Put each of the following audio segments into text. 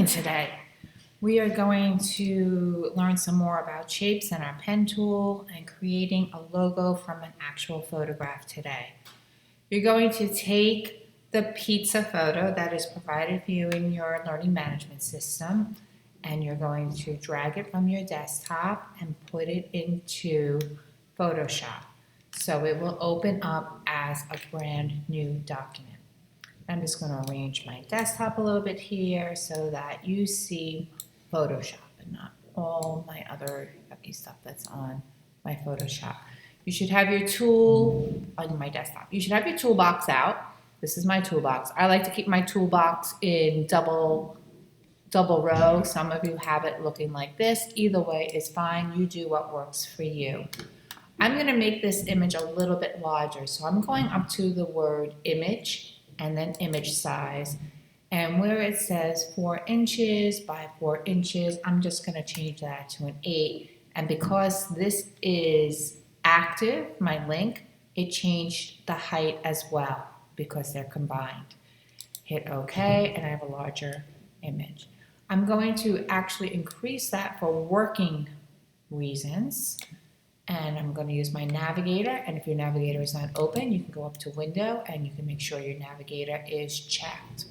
doing today? We are going to learn some more about shapes and our pen tool and creating a logo from an actual photograph today. You're going to take the pizza photo that is provided for you in your learning management system, and you're going to drag it from your desktop and put it into Photoshop. So it will open up as a brand new document. I'm just going to arrange my desktop a little bit here so that you see Photoshop and not all my other heavy stuff that's on my Photoshop. You should have your tool on my desktop. You should have your toolbox out. This is my toolbox. I like to keep my toolbox in double row. Some of you have it looking like this. Either way is fine. You do what works for you. I'm going to make this image a little bit larger. So I'm going up to the word image and then image size. And where it says 4 inches by 4 inches, I'm just going to change that to an 8. And because this is active, my link, it changed the height as well because they're combined. Hit OK, and I have a larger image. I'm going to actually increase that for working reasons. And I'm going to use my navigator, and if your navigator is not open, you can go up to window and you can make sure your navigator is checked.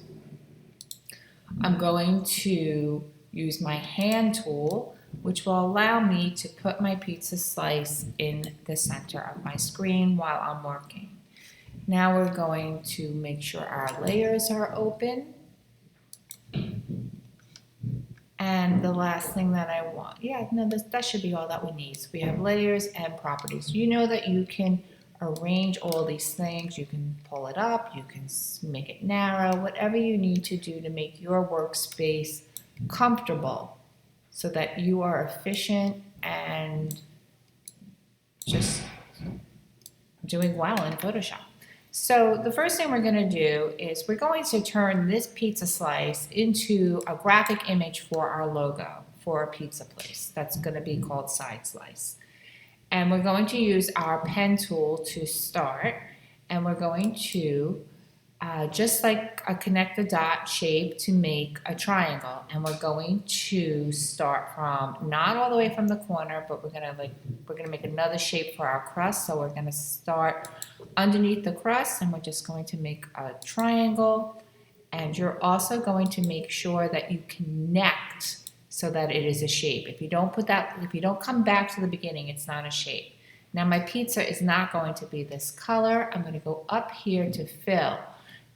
I'm going to use my hand tool, which will allow me to put my pizza slice in the center of my screen while I'm working. Now we're going to make sure our layers are open. And the last thing that I want, that should be all that we need. So we have layers and properties. You know that you can arrange all these things. You can pull it up, you can make it narrow, whatever you need to do to make your workspace comfortable so that you are efficient and just doing well in Photoshop. So the first thing we're going to do is we're going to turn this pizza slice into a graphic image for our logo for a pizza place. That's going to be called side slice. And we're going to use our pen tool to start, and we're going to just like a connect the dot shape to make a triangle. And we're going to start from not all the way from the corner, but we're gonna make another shape for our crust. So we're gonna start underneath the crust, and we're just going to make a triangle. And you're also going to make sure that you connect so that it is a shape. If you don't come back to the beginning, it's not a shape. Now my pizza is not going to be this color. I'm gonna go up here to fill.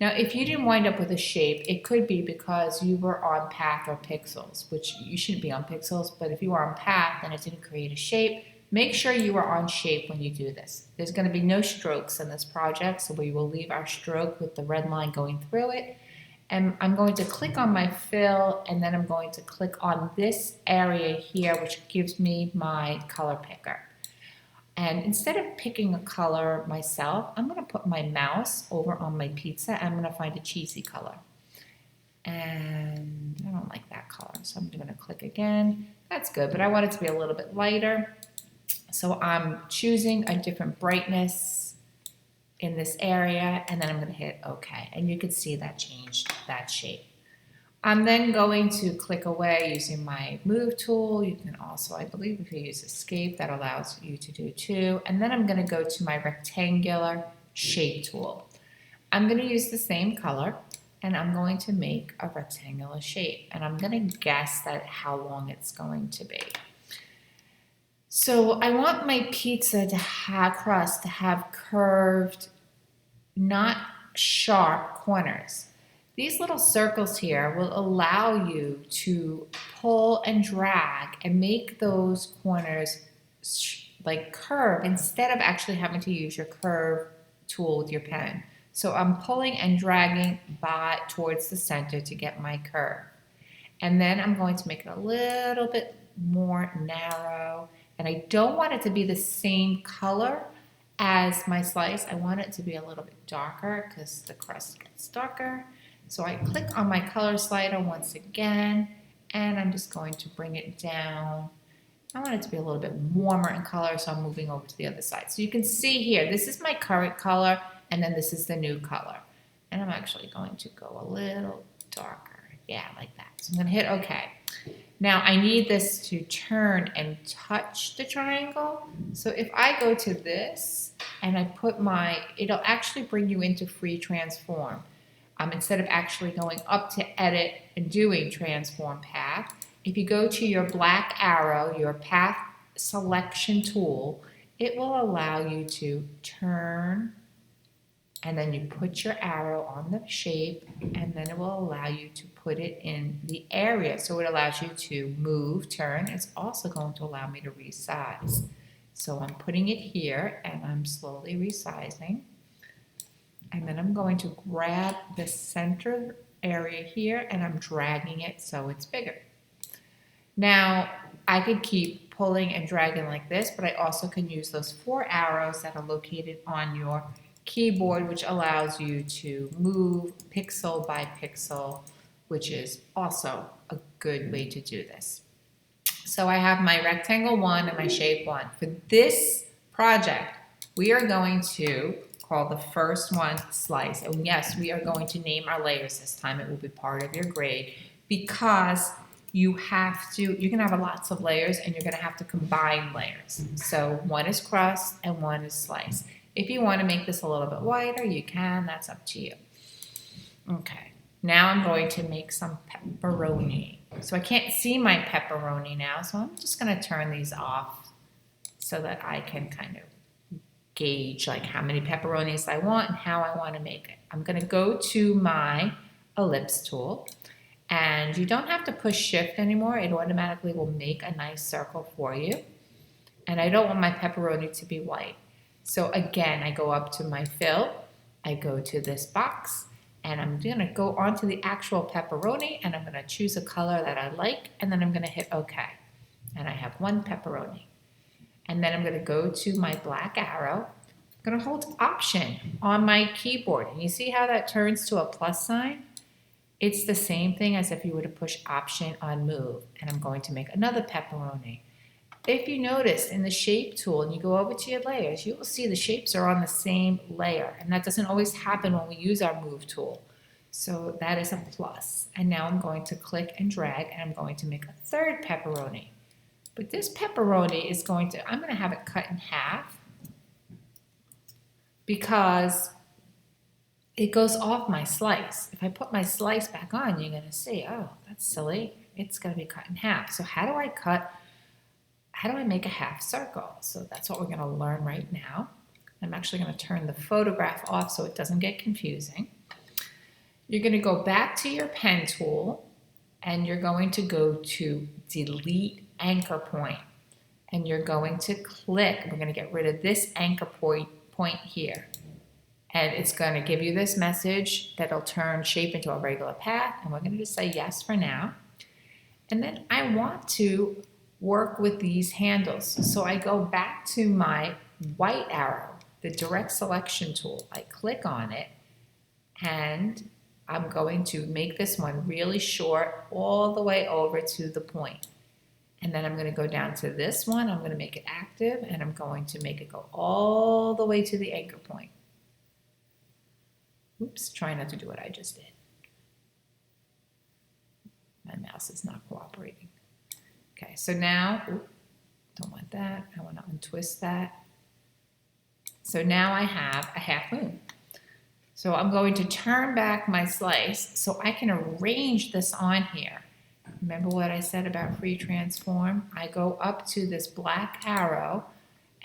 Now, if you didn't wind up with a shape, it could be because you were on path or pixels, which you shouldn't be on pixels, but if you are on path and it didn't create a shape, make sure you are on shape when you do this. There's going to be no strokes in this project, so we will leave our stroke with the red line going through it. And I'm going to click on my fill, and then I'm going to click on this area here, which gives me my color picker. And instead of picking a color myself, I'm going to put my mouse over on my pizza and I'm going to find a cheesy color. And I don't like that color, so I'm going to click again. That's good, but I want it to be a little bit lighter. So I'm choosing a different brightness in this area, and then I'm going to hit OK. And you can see that changed that shape. I'm then going to click away using my move tool. You can also, I believe, if you use escape, that allows you to do too. And then I'm going to go to my rectangular shape tool. I'm going to use the same color, and I'm going to make a rectangular shape. And I'm going to guess that how long it's going to be. So I want my pizza crust to have curved, not sharp corners. These little circles here will allow you to pull and drag and make those corners like curve instead of actually having to use your curve tool with your pen. So I'm pulling and dragging towards the center to get my curve. And then I'm going to make it a little bit more narrow. And I don't want it to be the same color as my slice. I want it to be a little bit darker because the crust gets darker. So I click on my color slider once again, and I'm just going to bring it down. I want it to be a little bit warmer in color, so I'm moving over to the other side. So you can see here, this is my current color, and then this is the new color. And I'm actually going to go a little darker Yeah, like that. So I'm gonna hit okay. Now I need this to turn and touch the triangle. So if I go to this and I put it'll actually bring you into free transform. Instead of actually going up to edit and doing transform path, if you go to your black arrow, your path selection tool, it will allow you to turn, and then you put your arrow on the shape, and then it will allow you to put it in the area. So it allows you to move, turn. It's also going to allow me to resize. So I'm putting it here, and I'm slowly resizing. And then I'm going to grab the center area here, and I'm dragging it so it's bigger. Now, I could keep pulling and dragging like this, but I also can use those 4 arrows that are located on your keyboard, which allows you to move pixel by pixel, which is also a good way to do this. So I have my rectangle 1 and my shape 1. For this project, we are going to call the first one slice. And yes, we are going to name our layers this time. It will be part of your grade because you're gonna have lots of layers and you're gonna have to combine layers. So one is crust and one is slice. If you want to make this a little bit wider, you can, that's up to you. Okay, now I'm going to make some pepperoni. So I can't see my pepperoni now, so I'm just gonna turn these off so that I can kind of gauge like how many pepperonis I want and how I want to make it. I'm gonna go to my ellipse tool, and you don't have to push shift anymore. It automatically will make a nice circle for you. And I don't want my pepperoni to be white. So again, I go up to my fill, I go to this box, and I'm gonna go onto the actual pepperoni, and I'm gonna choose a color that I like, and then I'm gonna hit OK. And I have 1 pepperoni. And then I'm gonna go to my black arrow. I'm gonna hold Option on my keyboard, and you see how that turns to a plus sign? It's the same thing as if you were to push Option on Move, and I'm going to make another pepperoni. If you notice in the shape tool and you go over to your layers, you will see the shapes are on the same layer, and that doesn't always happen when we use our move tool. So that is a plus. And now I'm going to click and drag, and I'm going to make a 3rd pepperoni. But this pepperoni is I'm going to have it cut in half because it goes off my slice. If I put my slice back on, you're going to see, oh, that's silly. It's going to be cut in half. So how do I make a half circle? So that's what we're going to learn right now. I'm actually going to turn the photograph off so it doesn't get confusing. You're going to go back to your pen tool, and you're going to go to delete anchor point, and you're going to click. We're going to get rid of this anchor point here, and it's going to give you this message that'll turn shape into a regular path, and we're going to just say yes for now. And then I want to work with these handles. So I go back to my white arrow, the direct selection tool. I click on it, and I'm going to make this one really short all the way over to the point. And then I'm going to go down to this one. I'm going to make it active, and I'm going to make it go all the way to the anchor point. Oops, try not to do what I just did. My mouse is not cooperating. Okay, so now, don't want that. I want to untwist that. So now I have a half moon. So I'm going to turn back my slice so I can arrange this on here. Remember what I said about free transform? I go up to this black arrow,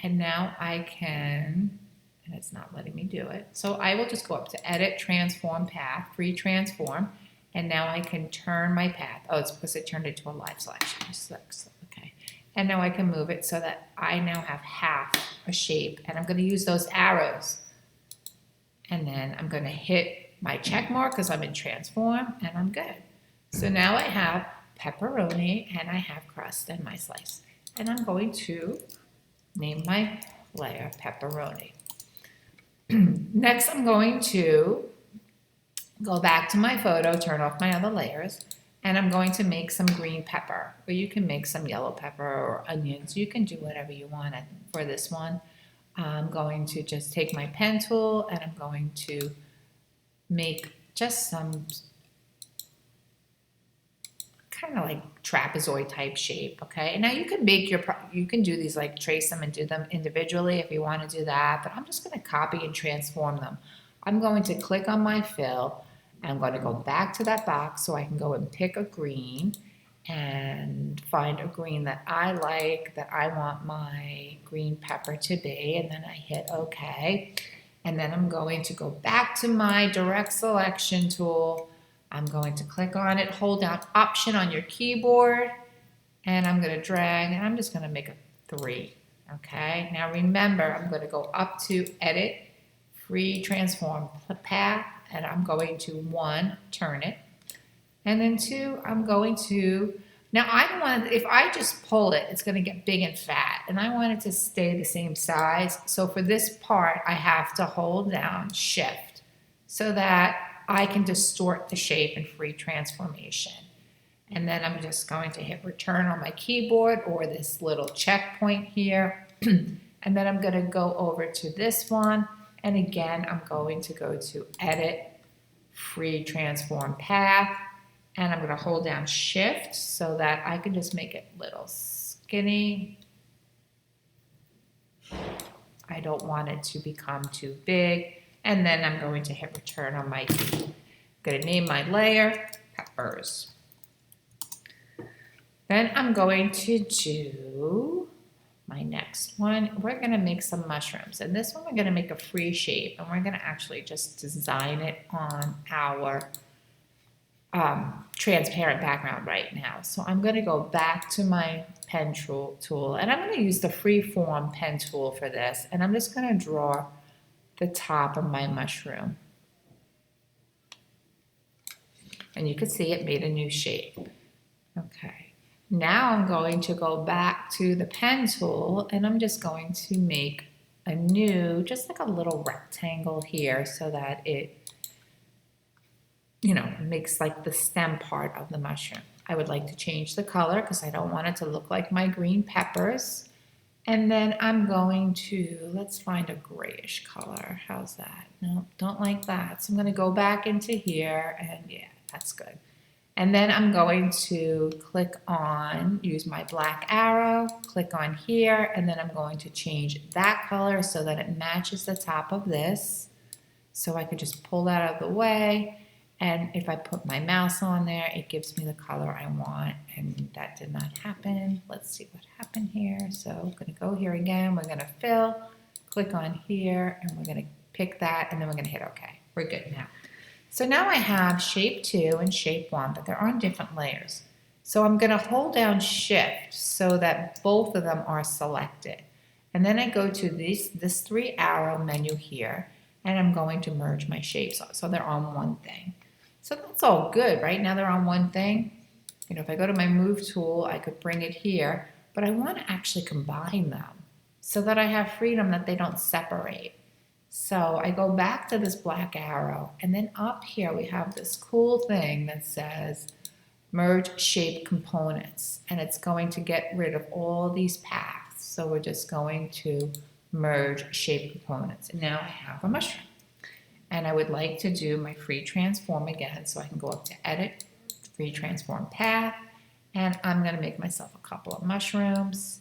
and now I can, and it's not letting me do it. So I will just go up to edit, transform path, free transform, and now I can turn my path. Oh, it's because it turned it to a live selection. Okay. And now I can move it so that I now have half a shape, and I'm going to use those arrows. And then I'm going to hit my check mark because I'm in transform, and I'm good. So now I have pepperoni, and I have crust and my slice. And I'm going to name my layer pepperoni. Next, I'm going to go back to my photo, turn off my other layers, and I'm going to make some green pepper, or you can make some yellow pepper or onions. You can do whatever you want for this one. I'm going to just take my pen tool, and I'm going to make just some kind of like trapezoid type shape, okay? And now you can make you can do these, like trace them and do them individually if you want to do that, but I'm just going to copy and transform them. I'm going to click on my fill, and I'm going to go back to that box so I can go and pick a green and find a green that I like, that I want my green pepper to be, and then I hit OK. And then I'm going to go back to my direct selection tool. I'm going to click on it, hold down Option on your keyboard, and I'm going to drag, and I'm just going to make a 3. Okay, now remember, I'm going to go up to Edit, Free Transform Path, and I'm going to 1, turn it. And then 2, I'm going to, now I don't want to, if I just pull it, it's going to get big and fat, and I want it to stay the same size. So for this part, I have to hold down Shift so that I can distort the shape in free transformation. And then I'm just going to hit return on my keyboard, or this little checkpoint here. And then I'm going to go over to this one. And again, I'm going to go to Edit, Free Transform Path. And I'm going to hold down Shift so that I can just make it little skinny. I don't want it to become too big. And then I'm going to hit return on my key. I'm going to name my layer Peppers. Then I'm going to do my next one. We're going to make some mushrooms. And this one we're going to make a free shape. And we're going to actually just design it on our transparent background right now. So I'm going to go back to my pen tool, and I'm going to use the freeform pen tool for this, and I'm just going to draw the top of my mushroom. And you can see it made a new shape. Okay, now I'm going to go back to the pen tool, and I'm just going to make a new, just like a little rectangle here so that it, you know, makes like the stem part of the mushroom. I would like to change the color because I don't want it to look like my green peppers. And then I'm going to, let's find a grayish color. How's that? No, don't like that. So I'm going to go back into here, and yeah, that's good. And then I'm going to click on, use my black arrow, click on here, and then I'm going to change that color so that it matches the top of this. So I could just pull that out of the way. And if I put my mouse on there, it gives me the color I want, and that did not happen. Let's see what happened here. So I'm going to go here again. We're going to fill, click on here, and we're going to pick that, and then we're going to hit OK. We're good now. So now I have shape 2 and shape 1, but they're on different layers. So I'm going to hold down Shift so that both of them are selected. And then I go to this 3-arrow menu here, and I'm going to merge my shapes so they're on one thing. So that's all good, right? Now they're on one thing. You know, if I go to my move tool, I could bring it here, but I want to actually combine them so that I have freedom that they don't separate. So I go back to this black arrow, and then up here we have this cool thing that says merge shape components, and it's going to get rid of all these paths. So we're just going to merge shape components, and now I have a mushroom. And I would like to do my free transform again, so I can go up to Edit, Free Transform Path, and I'm going to make myself a couple of mushrooms.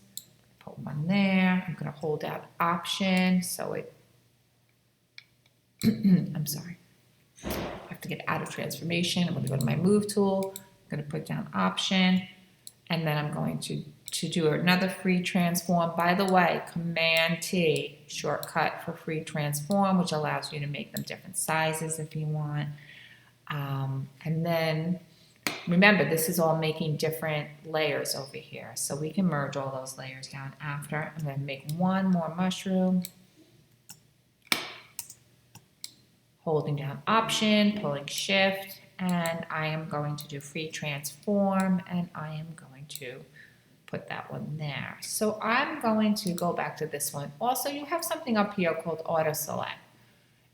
Put one there. I'm going to hold down Option so it I'm sorry. I have to get out of transformation. I'm going to go to my move tool. I'm going to put down Option, and then I'm going to do another free transform. By the way, Command T, shortcut for free transform, which allows you to make them different sizes if you want. And then remember, this is all making different layers over here. So we can merge all those layers down after. I'm going to make one more mushroom. Holding down Option, pulling Shift, and I am going to do free transform, and I am going to put that one there. So I'm going to go back to this one. Also, you have something up here called Auto Select.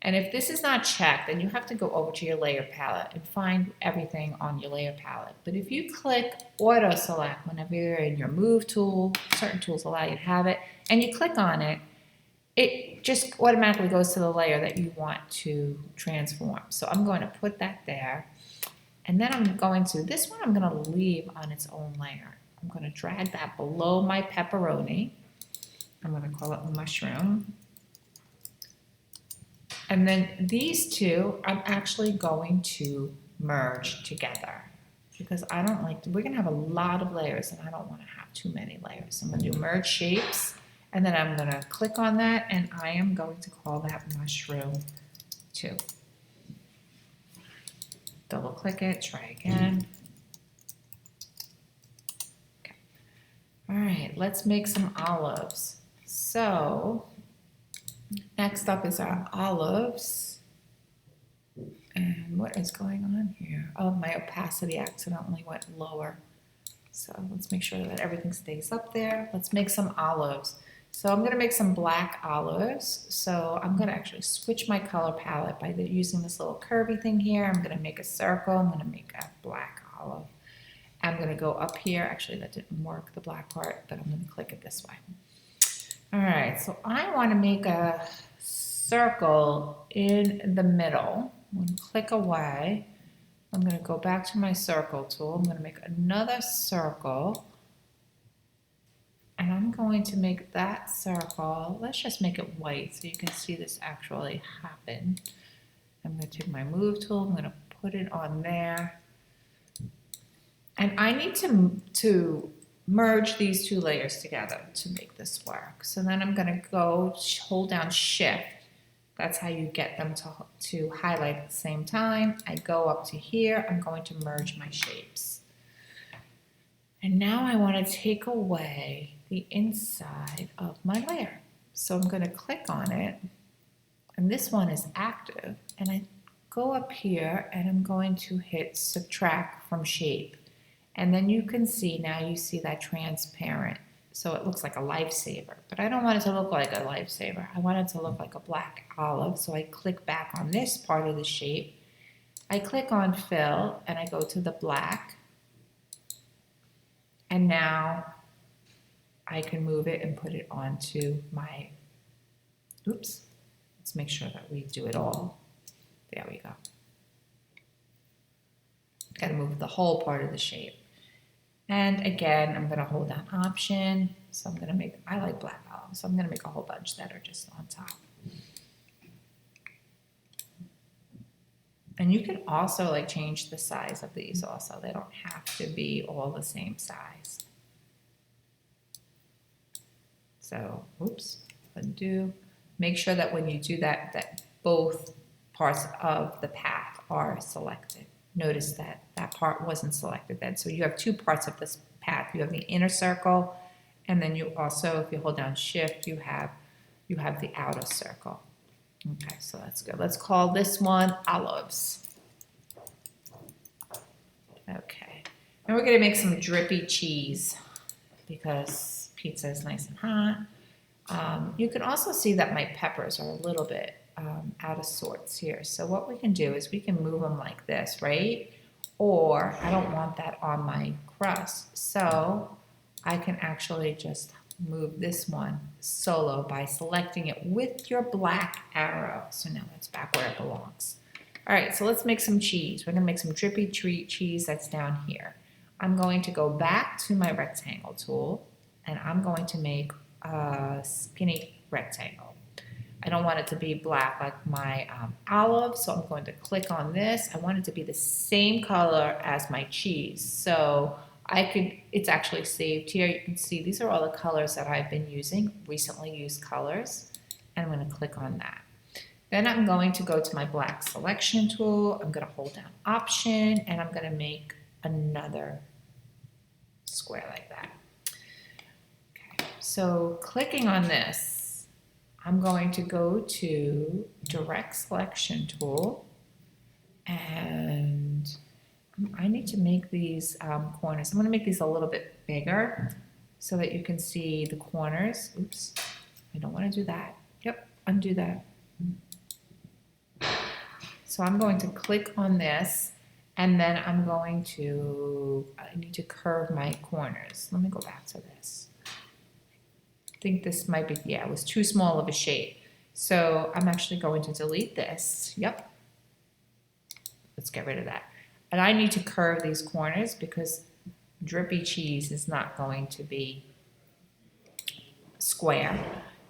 And if this is not checked, then you have to go over to your layer palette and find everything on your layer palette. But if you click Auto Select whenever you're in your Move tool, certain tools allow you to have it, and you click on it, it just automatically goes to the layer that you want to transform. So I'm going to put that there. And then I'm going to, this one I'm gonna leave on its own layer. I'm gonna drag that below my pepperoni. I'm gonna call it mushroom. And then these two, I'm actually going to merge together because I don't like, we're gonna have a lot of layers and I don't wanna have too many layers. I'm gonna do merge shapes and then I'm gonna click on that and I am going to call that mushroom 2. Double click it, try again. Okay. All right, let's make some olives. So next up is our olives. And what is going on here? Oh, my opacity accidentally went lower. So let's make sure that everything stays up there. Let's make some olives. So I'm gonna make some black olives. So I'm gonna actually switch my color palette by using this little curvy thing here. I'm gonna make a circle. I'm gonna make a black olive. I'm gonna go up here. Actually, that didn't work, the black part, but I'm gonna click it this way. All right, so I wanna make a circle in the middle. I'm gonna click away. I'm gonna go back to my circle tool. I'm gonna make another circle. And I'm going to make that circle, let's just make it white so you can see this actually happen. I'm gonna take my move tool, I'm gonna put it on there. And I need to merge these 2 layers together to make this work. So then I'm gonna go hold down Shift. That's how you get them to highlight at the same time. I go up to here, I'm going to merge my shapes. And now I want to take away the inside of my layer. So I'm going to click on it, and this one is active, and I go up here and I'm going to hit subtract from shape. And then you can see, now you see that transparent. So it looks like a lifesaver, but I don't want it to look like a lifesaver. I want it to look like a black olive. So I click back on this part of the shape. I click on fill and I go to the black. And now I can move it and put it onto my, oops, let's make sure that we do it all. There we go. Gotta move the whole part of the shape. And again, I'm gonna hold down Option. So I'm gonna make, I like black olives, so I'm gonna make a whole bunch that are just on top. And you can also like change the size of these also. They don't have to be all the same size. So, oops, undo. Make sure that when you do that, that both parts of the path are selected. Notice that that part wasn't selected then. So you have 2 parts of this path. You have the inner circle, and then you also, if you hold down Shift, you have the outer circle. Okay, so that's good. Let's call this one olives. Okay, and we're gonna make some drippy cheese because pizza is nice and hot. You can also see that my peppers are a little bit out of sorts here. So what we can do is we can move them like this, right? Or I don't want that on my crust. So I can actually just move this one solo by selecting it with your black arrow. So now it's back where it belongs. All right, so let's make some cheese. We're gonna make some drippy cheese that's down here. I'm going to go back to my rectangle tool and I'm going to make a skinny rectangle. I don't want it to be black like my olive, so I'm going to click on this. I want it to be the same color as my cheese. So it's actually saved here. You can see these are all the colors that I've been using, recently used colors, and I'm going to click on that. Then I'm going to go to my black selection tool. I'm going to hold down Option, and I'm going to make another square like that. Okay, so clicking on this, I'm going to go to Direct Selection tool, and I need to make these corners. I'm going to make these a little bit bigger so that you can see the corners. Oops, I don't want to do that. Yep, undo that. So I'm going to click on this, and then I'm going to, I need to curve my corners. Let me go back to this. I think this might be, yeah, it was too small of a shape. So I'm actually going to delete this. Yep. Let's get rid of that. and I need to curve these corners because drippy cheese is not going to be square.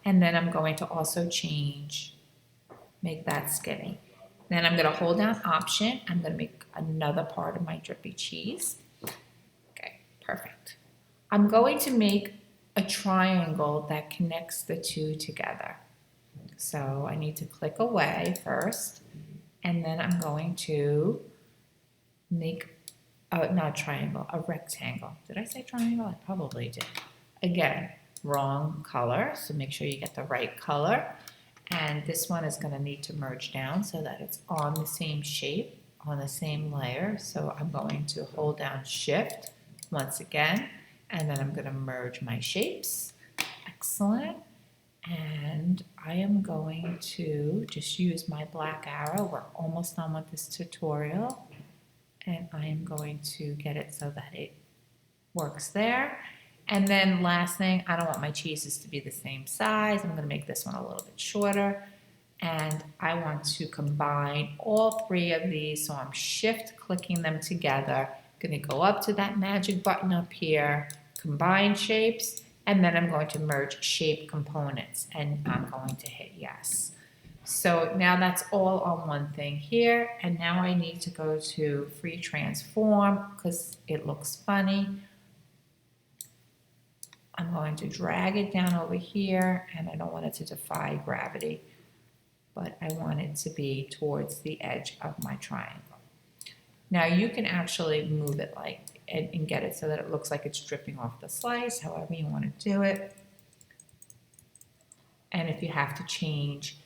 And then I'm going to also make that skinny. Then I'm gonna hold down Option. I'm gonna make another part of my drippy cheese. Okay, perfect. I'm going to make a triangle that connects the two together. So I need to click away first, and then I'm going to make not a triangle, a rectangle. Did I say triangle? I probably did. Again, wrong color, so make sure you get the right color. And this one is going to need to merge down so that it's on the same shape, on the same layer. So I'm going to hold down Shift once again, and then I'm going to merge my shapes. Excellent. And I am going to just use my black arrow. We're almost done with this tutorial. And I am going to get it so that it works there. And then last thing, I don't want my cheeses to be the same size. I'm gonna make this one a little bit shorter. And I want to combine all three of these. So I'm shift clicking them together. Gonna go up to that magic button up here, combine shapes, and then I'm going to merge shape components. And I'm going to hit yes. So now that's all on one thing here. And now I need to go to free transform because it looks funny. I'm going to drag it down over here, and I don't want it to defy gravity, but I want it to be towards the edge of my triangle. Now you can actually move it and get it so that it looks like it's dripping off the slice, however you want to do it. And if you have to change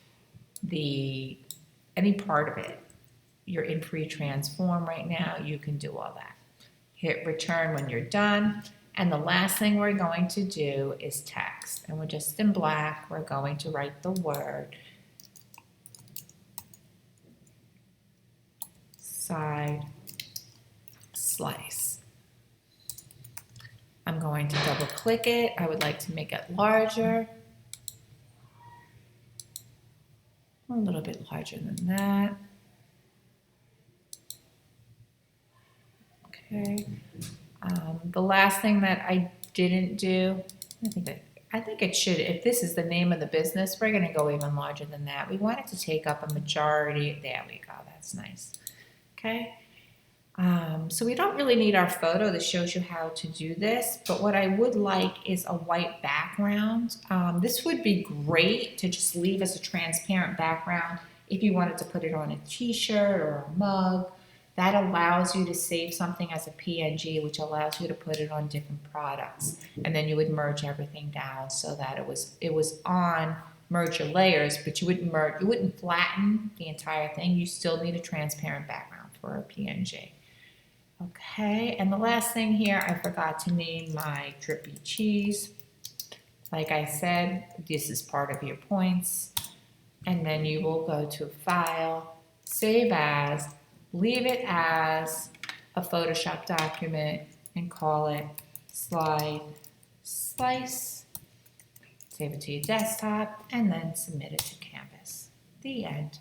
any part of it, you're in free transform right now, you can do all that. Hit return when you're done. And the last thing we're going to do is text. And we're just in black. We're going to write the word side slice. I'm going to double click it. I would like to make it larger. A little bit larger than that. Okay. The last thing that I didn't do, I think it should, if this is the name of the business, we're going to go even larger than that. We want it to take up a majority. There we go. That's nice. Okay. So we don't really need our photo that shows you how to do this, but what I would like is a white background. This would be great to just leave as a transparent background if you wanted to put it on a t-shirt or a mug. That allows you to save something as a PNG, which allows you to put it on different products. And then you would merge everything down so that it was on merge your layers, but you wouldn't flatten the entire thing. You still need a transparent background for a PNG. Okay, and the last thing here, I forgot to name my drippy cheese. Like I said, this is part of your points. And then you will go to File, Save As, leave it as a Photoshop document and call it Slide Slice. Save it to your desktop and then submit it to Canvas. The end.